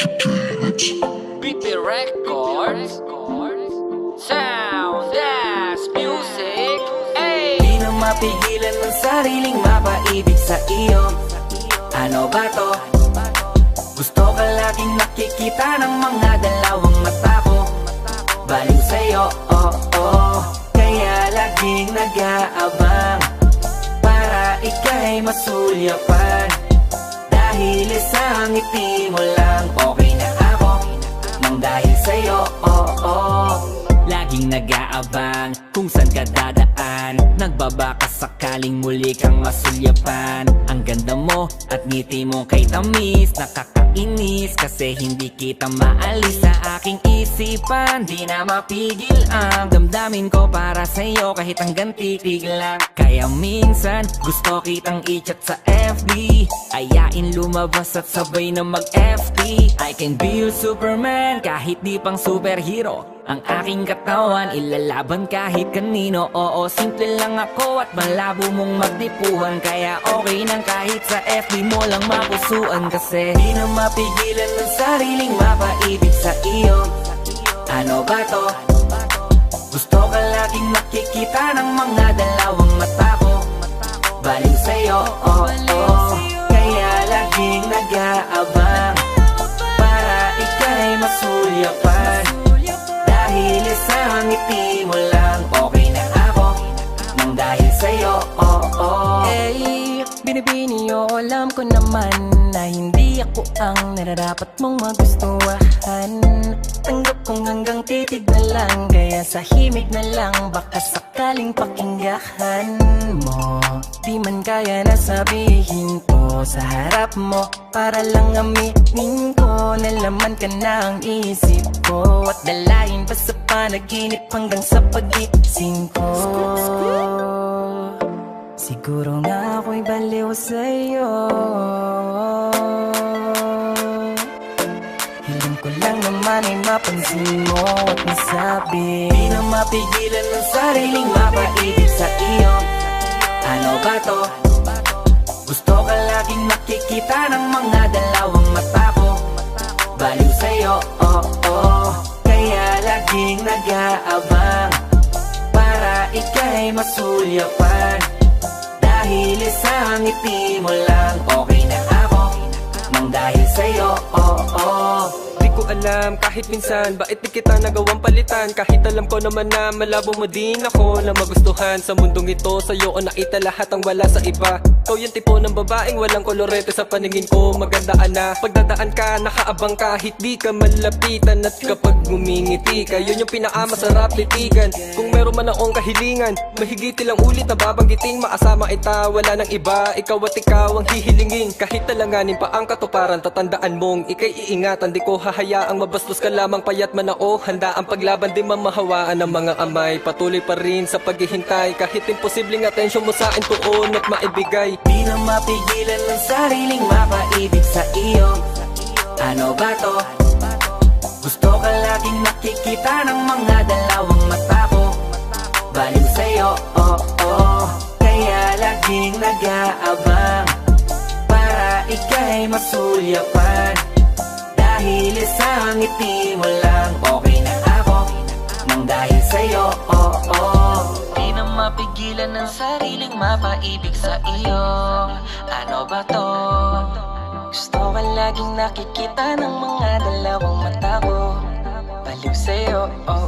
BP Records, Sound Dance Music, ay! Di na mapigilan ng sariling mapaibig sa iyo. Ano ba to? Gusto ka laging nakikita ng mga dalawang mata ko. Baliw sa'yo, oh, oh. Kaya laging nag-aabang para ika'y masulyapan. Dahil isang ngiti mo lang, okay na ako nang dahil sa'yo, oh, oh. Laging nag-aabang kung saan ka dadaan. Nagbabaka sakaling muli kang masulyapan. Ang ganda mo at ngiti mo kay tamis, nakakainis kasi hindi kita maalis sa aking isipan. Di na mapigil ang damdamin ko para sa'yo kahit hanggang titig lang. Kaya minsan gusto kitang i-chat sa FB, ayain lumabas at sabay na mag-FT. I can be your Superman kahit di pang superhero. Ang aking katawan ilalaban kahit kanino. Oo, simple lang ako at malabo mong magtipuhan. Kaya okay nang kahit sa FB mo lang mapusuan. Kasi di na mapigilan ng sariling mapaibig sa iyo. Ano ba to? Gusto ka laging nakikita ng mga dalawang mata ko. Baliw sa'yo, oh, oh. Kaya laging nag-aabang para ika'y masulyapan. Dahil isang ngiti mo lang, okay na ako nang dahil sa'yo, oh, oh. Hey, binibini o alam ko naman na hindi ako ang nararapat mong magustuhan. Tanggap kong hanggang titig na lang, kaya sa himig na lang baka sakaling pakinggan mo. Di man kaya na sabihin ko sa harap mo, para lang aminin ko na laman ka na ang isip ko. At dalayin pa sa panaginip hanggang sa pag-iising ko. Siguro nga ako'y baliw sa'yo. Hiling ko lang naman ay mapansin mo at masabi. Di na mapigilan ng sariling mapaibig sa iyo. Ano ba to? Gusto ka laging nakikita ng mga dalawang mata ko. Baliw sa'yo, oh, oh. Kaya laging nag-aabang para ika'y masulyapan. Dahil isang ngiti mo lang, okay na ako nang dahil sa'yo, oh, oh. Di ko alam kahit minsan bakit di kita nagawang palitan. Kahit alam ko naman na malabo mo din ako na magustuhan. Sa mundong ito sa'yo o nakita lahat ang wala sa iba. Ikaw yung tipo ng babaeng walang kolorete sa paningin ko. Magandaan na pagdadaan ka, nakaabang kahit di ka malapitan. At kapag ngumingiti ka, yun yung pinakamasarap titigan. Kung meron man akong kahilingan, mahigit ilang ulit na babanggiting maasama ita, wala nang iba. Ikaw at ikaw ang hihilingin. Kahit talanganin pa ang katuparan, tatandaan mong ikay iingatan. Di ko hahayaang mabastos ka lamang payat man ako. Handa ang paglaban di mamahawaan ng mga amay. Patuloy pa rin sa paghihintay kahit imposibleng atensyon mo sa akin tuon at maibigay. Di na mapigilan ng sariling mapaibig sa iyo. Ano ba to? Gusto ka laging nakikita ng mga dalawang mata ko. Baliw sa'yo, oh, oh. Kaya laging nag-aabang para ika'y masulyapan. Dahil isang ngiti mo lang, okay na ako nang dahil sa'yo, oh, oh. Di na mapigilan ng sariling mapaibig sa iyo. Ano ba to? Gusto ka laging nakikita ng mga dalawang mata ko. Baliw sa'yo, oh,